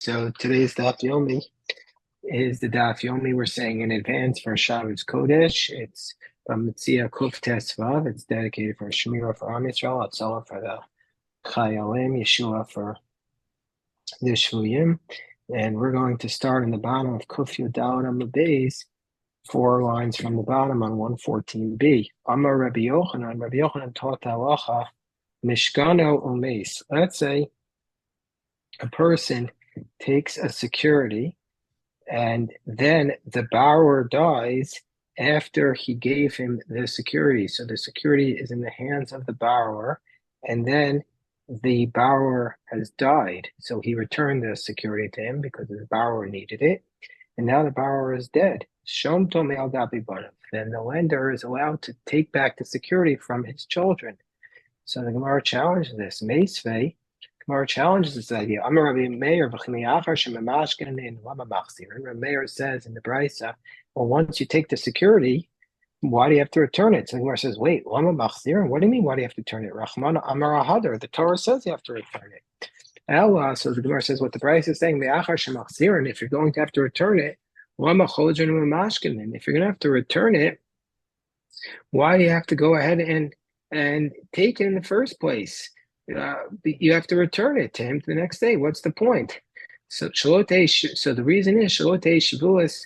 So today's Daf Yomi is the Daf Yomi we're saying in advance for Shabbos Kodesh. It's Bava Metzia Kuf Tesvav. It's dedicated for Shemira for Am Yisrael, Atzalah for the Chayalim, Yeshua for the Shvuyim. And we're going to start in the bottom of Kuf Yudalad Amud Beis, 4 lines from the bottom on 114b. Amar Rabbi Yochanan taught halacha Mishkano Umeis. Let's say a person takes a security and then the borrower dies after he gave him the security. So the security is in the hands of the borrower, and then the borrower has died. So he returned the security to him because the borrower needed it, and now the borrower is dead. Then the lender is allowed to take back the security from his children. So the Gemara challenges this. Meisvei, Gemara challenges this idea. Amar Rabbi Meir Rabbi Meir says in the Brisa, well, once you take the security, why do you have to return it? So the Gemara says, wait, lama machzirin? What do you mean, why do you have to return it? Rahman Amar Ahadar, the Torah says you have to return it. Allah, so the Gemara says what the Brisa is saying, if you're going to have to return it, if you're going to have to return it, why do you have to go ahead and take it in the first place? You have to return it to him the next day. What's the point? So the reason is shalote shavuos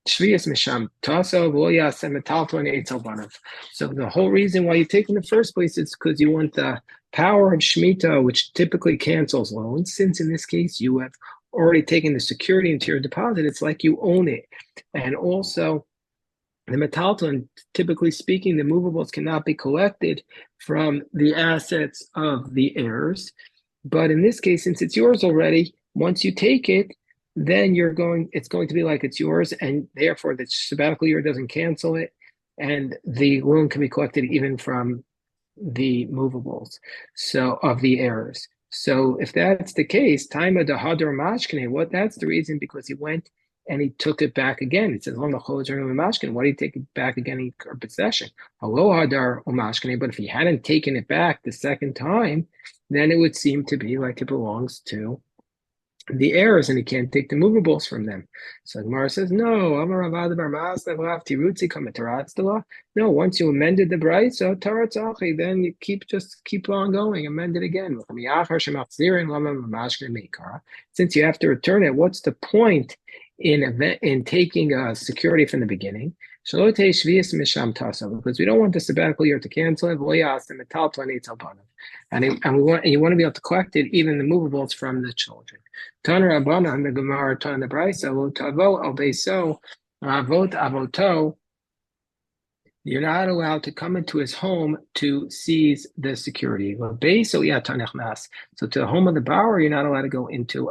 shvius misham taso v'lo metalto and eitzel banav. So the whole reason why you take it in the first place is because you want the power of Shemitah, which typically cancels loans. Since in this case you have already taken the security into your deposit, it's like you own it. And also, the metalton, typically speaking, the movables cannot be collected from the assets of the heirs. But in this case, since it's yours already, once you take it, then it's going to be like it's yours, and therefore the sabbatical year doesn't cancel it, and the loan can be collected even from the movables, so of the heirs. So if that's the case, Taima Dahadar Mashkene, that's the reason, because he went and he took it back again. It says, why do you take it back again in possession? But if he hadn't taken it back the second time, then it would seem to be like it belongs to the heirs and he can't take the movables from them. So Gemara says, no, no, once you amended the brayso, then you keep on going, amend it again. Since you have to return it, what's the point in taking a security from the beginning? Because we don't want the sabbatical year to cancel it. And you want to be able to collect it, even the movables from the children. Taner Abana and the Gemara Tan the Brisa will tavo al beso avot avoto. You're not allowed to come into his home to seize the security. So to the home of the borrower, you're not allowed to go into.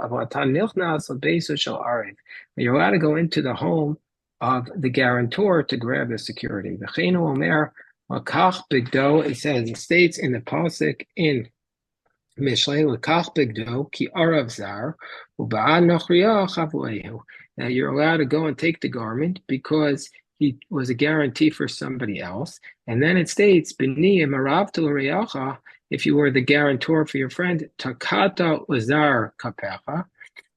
You're allowed to go into the home of the guarantor to grab the security. It states in the pasuk in Mishlei lekach bigdo ki arav zar uba'ad nochriya chavuehu. Now you're allowed to go and take the garment because he was a guarantee for somebody else. And then it states, B'ni imaravta l'reyacha, if you were the guarantor for your friend, takata lazar kapecha,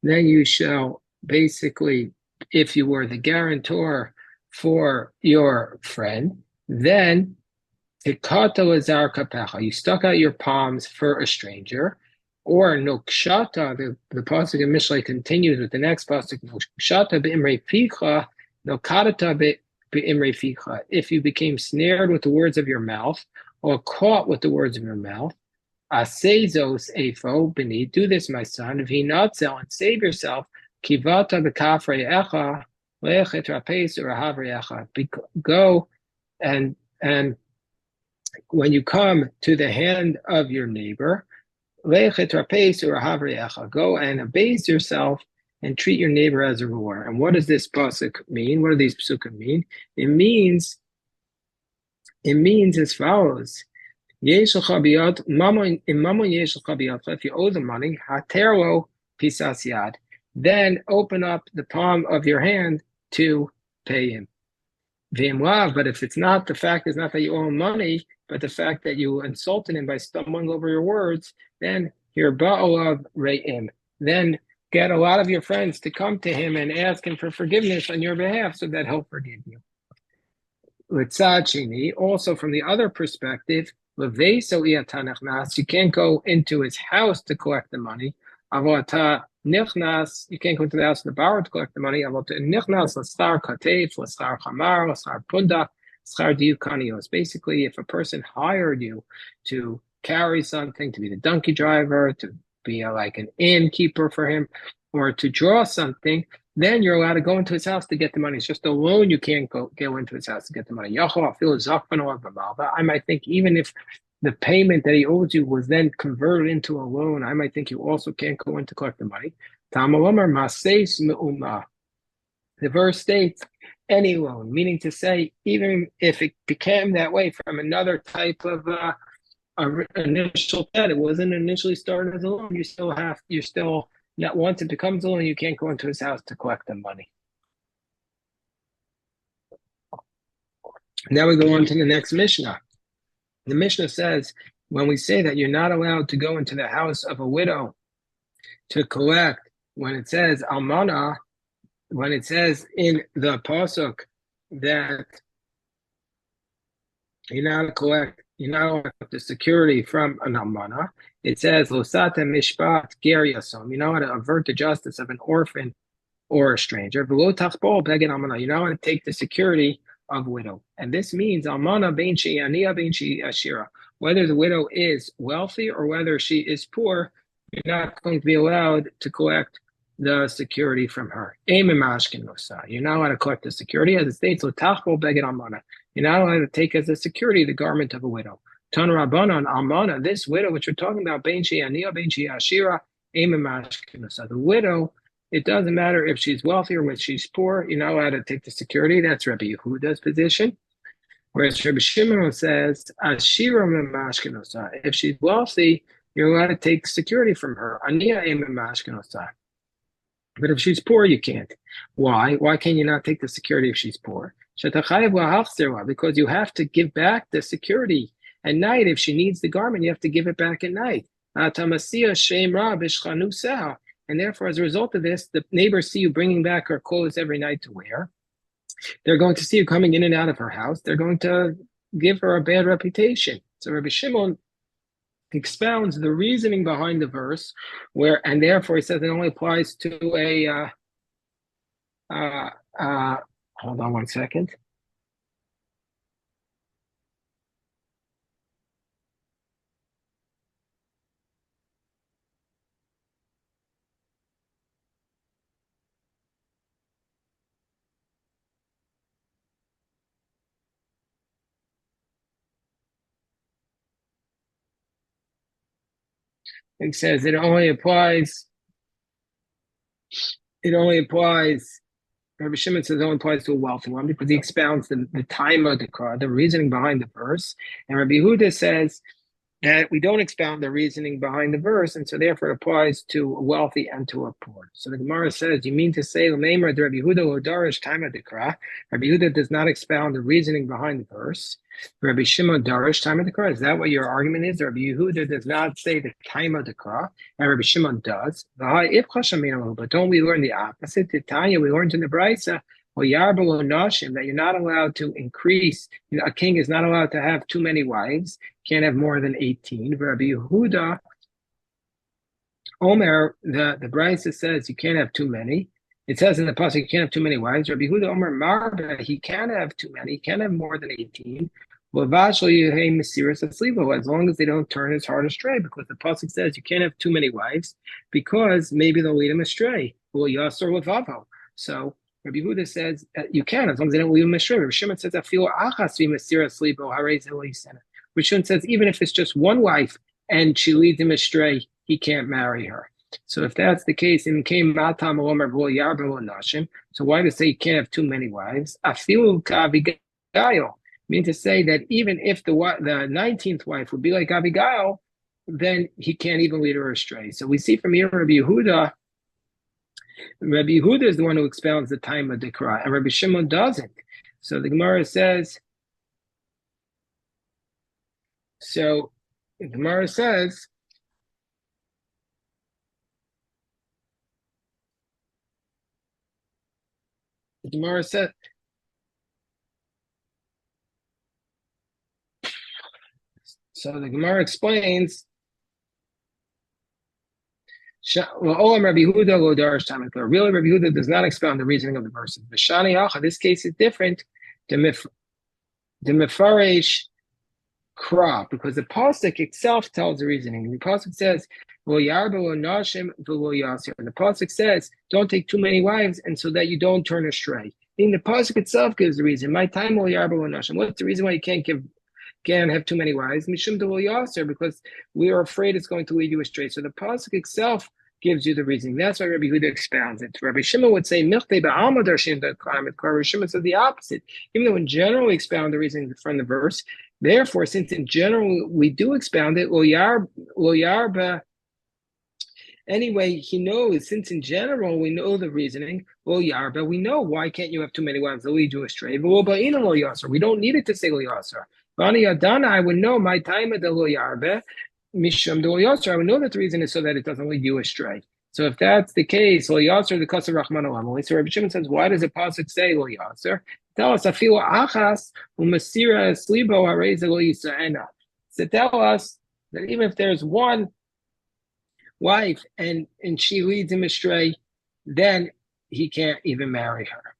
then you shall basically, if you were the guarantor for your friend, then tikata lazar kapecha, you stuck out your palms for a stranger, or nokshata, the pasuk in Mishlei continues with the next pasuk, nokshata b'imrei ficha, nokadata if you became snared with the words of your mouth, or caught with the words of your mouth, asezos efo b'ni, do this, my son, if he not sell and save yourself, kivata b'kafrei echa, lechet rapes urahavri echa, go and when you come to the hand of your neighbor, lechet rapes urahavri echa, go and abase yourself and treat your neighbor as a ruler. And what does this pasuk mean? What do these psukim mean? It means as follows. If you owe the money, haterlo pisas yad, then open up the palm of your hand to pay him. But if it's not, the fact is not that you owe him money, but the fact that you insulted him by stumbling over your words, then you're ba'olav re'im. Then get a lot of your friends to come to him and ask him for forgiveness on your behalf so that he'll forgive you. Litzad Shini, also from the other perspective, you can't go into his house to collect the money. Avota nichnas, you can't go into the house of the borrower to collect the money. Avota nichnas l'star kateif, l'star chamar, l'star punda, l'star diukanios. Basically, if a person hired you to carry something, to be the donkey driver, to be like an innkeeper for him, or to draw something, then you're allowed to go into his house to get the money. It's just a loan. You can't go into his house to get the money. I might think even if the payment that he owes you was then converted into a loan, I might think you also can't go in to collect the money. The verse states any loan, meaning to say, even if it became that way from another type of initial debt, it wasn't initially started as a loan, you're still not, once it becomes a loan, you can't go into his house to collect the money. Now we go on to the next Mishnah. The Mishnah says, when we say that you're not allowed to go into the house of a widow to collect, when it says almana, when it says in the pasuk that you're not allowed to collect the security from an almana, it says losata mishpat ger yasom. You're not allowed to avert the justice of an orphan or a stranger. You're not allowed to take the security of widow. And this means almana bein she'aniya bein she'ashira. Whether the widow is wealthy or whether she is poor, you're not going to be allowed to collect the security from her. You're not allowed to collect the security. As it states, you're not allowed to take as a security the garment of a widow. Tan Rabbanan almana, this widow, which we're talking about, bein she'aniya bein she'ashira, the widow, it doesn't matter if she's wealthy or if she's poor, you're not allowed to take the security. That's Rabbi Yehuda's position. Whereas Rabbi Shimon says, Ashira mashkenosa. If she's wealthy, you're allowed to take security from her. Aniya mashkenosa. But if she's poor, you can't. Why? Why can you not take the security if she's poor? Because you have to give back the security at night. If she needs the garment, you have to give it back at night. And therefore, as a result of this, the neighbors see you bringing back her clothes every night to wear. They're going to see you coming in and out of her house. They're going to give her a bad reputation. So Rabbi Shimon expounds the reasoning behind the verse, and therefore he says it only applies to a. Hold on one second. It says it only applies. Rabbi Shimon says it only applies to a wealthy one because he expounds the time of the reasoning behind the verse. And Rabbi Yehuda says that we don't expound the reasoning behind the verse, and so therefore it applies to a wealthy and to a poor. So the Gemara says, you mean to say, Rabbi Yehuda Darish time of Rabbi Yehuda does not expound the reasoning behind the verse. Rabbi Shimon Darish time of is that what your argument is? Rabbi Yehuda does not say the time of and Rabbi Shimon does. But don't we learn the opposite? Tanya, we learned in the Brisa, that you're not allowed to increase. A king is not allowed to have too many wives. Can't have more than 18. Rabbi Yehuda, Omer, the Brisa says you can't have too many. It says in the pasuk you can't have too many wives. Rabbi Yehuda Omer Marba, he can't have too many. He can't have more than 18. As long as they don't turn his heart astray, because the pasuk says you can't have too many wives, because maybe they'll lead him astray. So Rabbi Yehuda says you can, as long as they don't lead him astray. Rabbi Shimon says Rabbi Shimon says even if it's just one wife and she leads him astray, he can't marry her. So if that's the case, so why to say you can't have too many wives? Mean to say that even if the 19th wife would be like Abigail, then he can't even lead her astray. So we see from here Rabbi Yehuda is the one who expounds the time of Dikra, and Rabbi Shimon doesn't. So the Gemara says, The Gemara said. So the Gemara explains. Well, Rabbi Yehuda lo darash tamid. Really, Rabbi Yehuda does not expound the reasoning of the verses. B'shani acha, this case is different. The mefaresh kra, because the pasuk itself tells the reasoning. The pasuk says, "Lo yarba lo nashim v'lo yasir." The pasuk says, "Don't take too many wives, and so that you don't turn astray." Meaning the pasuk itself gives the reason. My time lo yarba lo nashim. What's the reason why you can't have too many wives? Mishum de lo yasir, because we are afraid it's going to lead you astray. So the pasuk itself gives you the reasoning. That's why Rabbi Huda expounds it. Rabbi Shimon would say, "Milchte ba'alma darshin climate." Rabbi Shimon says the opposite. Even though in general we expound the reasoning from the verse, therefore, since in general we do expound it, lo yarba. Anyway, he knows, since in general we know the reasoning, lo yarba, we know why can't you have too many wives that lead you astray. Lo ba'ina lo yasar. We don't need it to say lo yasar. Bani Adana, I would know my time at the lo yarba. Misham do yasser, I would know that the reason is so that it doesn't lead you astray. So if that's the case, lo yasser the kasser rachman olam. So Rabbi Shimon says, why does the pasuk say lo yasser? Tell us afilu achas umasira slibo harei lo yisraena. So tell us that even if there's one wife and she leads him astray, then he can't even marry her.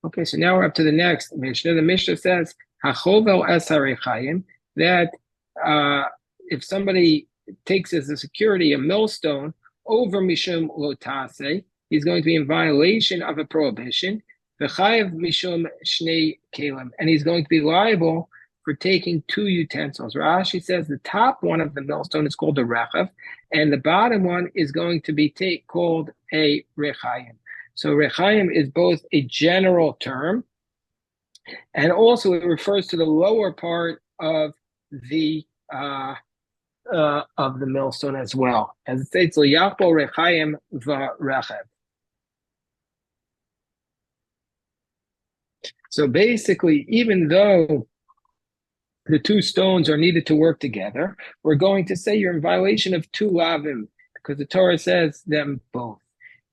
Okay, so now we're up to the next Mishnah. The Mishnah says hachovel esarei chayim, that if somebody takes as a security a millstone over mishum lotase, he's going to be in violation of a prohibition. V'chayev mishum shnei kelim, and he's going to be liable for taking two utensils. Rashi says the top one of the millstone is called a rechav, and the bottom one is going to be called a rechayim. So rechayim is both a general term, and also it refers to the lower part of the millstone as well. As it states, L'yachbo rechayim v'rechev. So basically, even though the two stones are needed to work together, we're going to say you're in violation of two lavim, because the Torah says them both.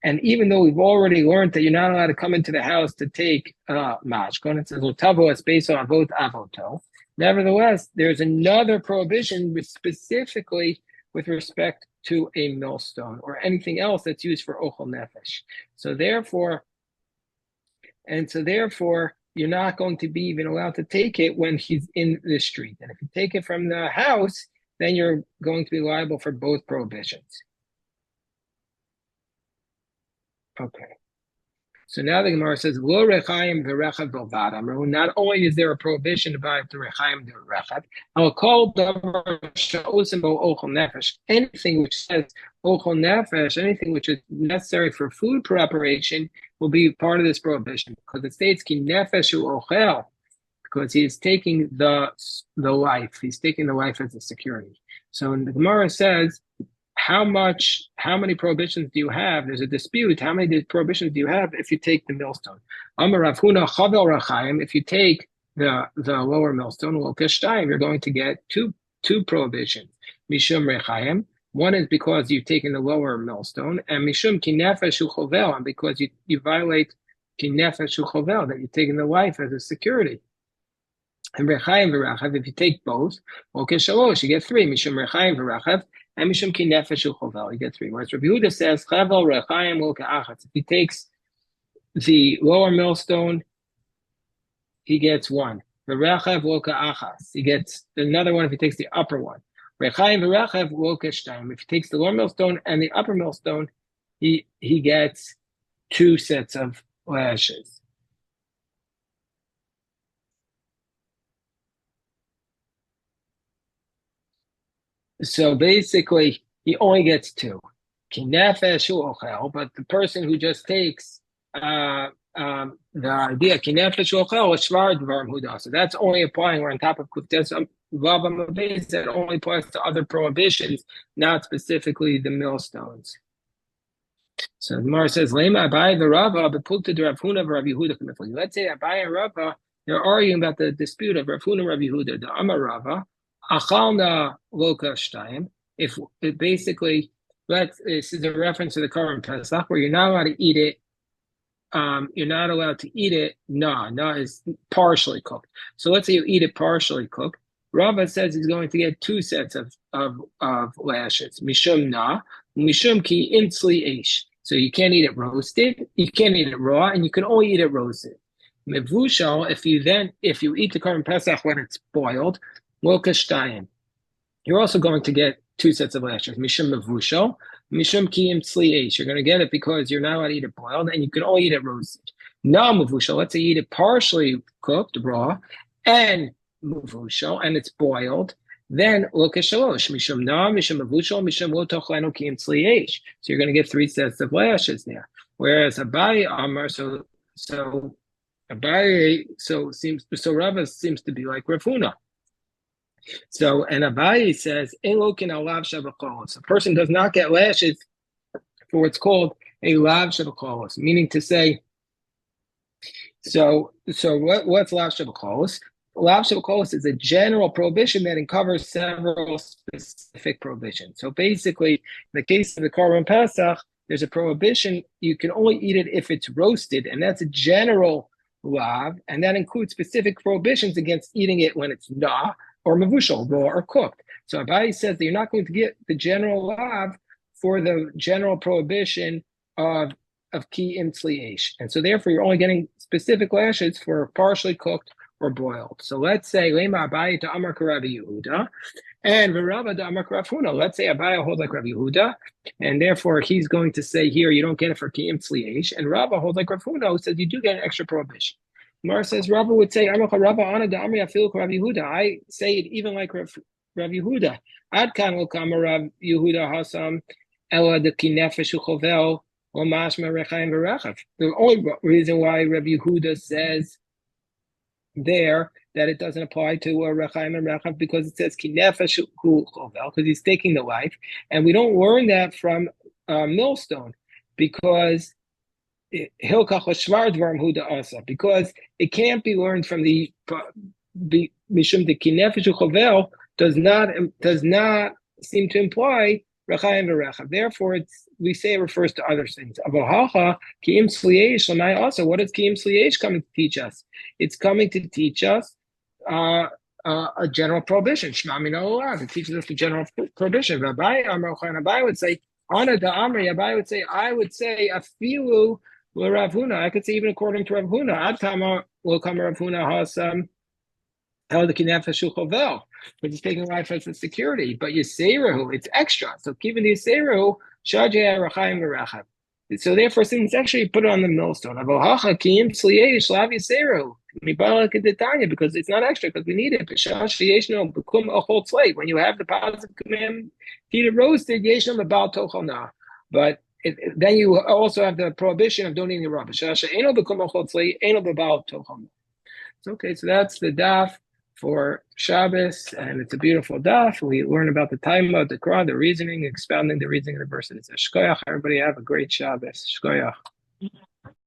And even though we've already learned that you're not allowed to come into the house to take mashkon, it says, L'tavo es beso avot avoto. Nevertheless, there's another prohibition specifically with respect to a millstone or anything else that's used for ochel nefesh. So therefore, you're not going to be even allowed to take it when he's in the street. And if you take it from the house, then you're going to be liable for both prohibitions. Okay. So now the Gemara says, "Lo rechaim v'rechav b'lvad." Not only is there a prohibition about the rechaim the rechav, I'll call davar she'osim bo ochel nefesh. Anything which says ochel nefesh, anything which is necessary for food preparation, will be part of this prohibition, because it states ki nefesh hu ochel, because he is taking the life. He's taking the life as a security. So the Gemara says, how many prohibitions do you have? There's a dispute. How many prohibitions do you have if you take the millstone? Amar Rav Huna chavel rachayim. If you take the lower millstone, well, kashtayim, you're going to get two prohibitions. Mishum rechayim. One is because you've taken the lower millstone, and mishum ki nefesh hu chovel, and because you violate ki nefesh hu chovel, that you're taking the life as a security. And rechayim v'rachav, if you take both, well, keshalosh, you get three. Mishum rechayim v'rachav. And mishum ki nefesh hu chovel, you get three. Whereas Rabbi Yehuda says, chavel rechayim lo ka'achatz. If he takes the lower millstone, he gets one. V'rechav lo ka'achas, he gets another one if he takes the upper one. Rechayim v'rechav lo ka'shtayim. If he takes the lower millstone and the upper millstone, he gets two sets of lashes. So basically, he only gets two. But the person who just takes the idea, so that's only applying, we're on top of Bava Metzia, that only applies to other prohibitions, not specifically the millstones. So the Gemara says, Lema Abai the Rava, Bepulta de Rav Huna Rav Yehuda. Let's say Abai and Rava, they're arguing about the dispute of Rav Huna and Rav Yehuda. The Amar Rava, Achalna Loka Shtayim. If it basically, this is a reference to the current Pesach, where you're not allowed to eat it you're not allowed to eat it. Na is partially cooked. So let's say you eat it partially cooked. Rava says he's going to get two sets of lashes. Mishum na, mishum ki imtzli eish. So you can't eat it roasted, you can't eat it raw, and you can only eat it roasted. Mevushal, if you eat the Korban Pesach when it's boiled, lokashtayim. You're also going to get two sets of lashes. Mishum mevushal, mishum ki imtzli eish. You're going to get it because you're not allowed to eat it boiled, and you can only eat it roasted. Na mevushal, let's say you eat it partially cooked, raw, and mevushal, and it's boiled. Then look at shalosh, mishum na, mishum mevushal, mishum lo tochlenu ki imtzli eish. So you're going to get three sets of lashes there. Whereas Abaye Amar, so Abaye, so Rava seems to be like Rav Huna. So, and Abaye says, a person does not get lashes for what's called a lav shabakolos, meaning to say, what's lav shabakolos? Lav shabakolos is a general prohibition that covers several specific prohibitions. So basically, in the case of the Korban Pesach, there's a prohibition, you can only eat it if it's roasted, and that's a general lav, and that includes specific prohibitions against eating it when it's na, or mavushal, raw or cooked. So Abaye says that you're not going to get the general lav for the general prohibition of ki imtzli eish. And so therefore you're only getting specific lashes for partially cooked or boiled. So let's say Lema Abaye to Amar Rabbi Yehuda, and Rava to Amar Rav Huna. Let's say Abaye holds like Rabbi Yehuda, and therefore he's going to say here you don't get it for ki imtzli eish, and Rava holds like Rav Huna, who says you do get an extra prohibition. Mar says Rava would say, I say it even like Rav Yehuda. Ad kan lo kama Rav Yehuda hasam ela de kinefesh uchovel or mashma rechaim v'rechav. The only reason why Rav Yehuda says there that it doesn't apply to rechaim and rechav because it says kinefesh uchovel because he's taking the life, and we don't learn that from millstone because because it can't be learned from the mishum the kinefesh uchovel does not seem to imply rechaim v'rechav. Therefore, we say it refers to other things. Avohacha ki imtzli eish also. What is ki imtzli eish coming to teach us? It's coming to teach us a general prohibition. Shema min olav. It teaches us the general prohibition. Abaye would say, Ana da Amri. Abaye would say, I would say afilu. Rav Huna, I could say even according to Rav Huna, Ad Kama will come Rav Huna Hasam El the Kinefesh Uchovel, which is taking life as a security. But Yiserahu, it's extra. So keeping the Yiserahu, Shajeh Rachaim V'Rachab. So therefore, since actually put it on the millstone, Avohacha Kiyim Tzliyesh Lav Yiserahu. Because it's not extra, because we need it. When you have the positive command, eat it roasted, Yeshno Mabal Tochal. But then you also have the prohibition of don't eat the rubbish. So okay, so that's the daf for Shabbos, and it's a beautiful daf. We learn about the time of the Quran, the reasoning, expounding the reasoning of the verse. It's a shkoyach. Everybody have a great Shabbos. Shkoyach.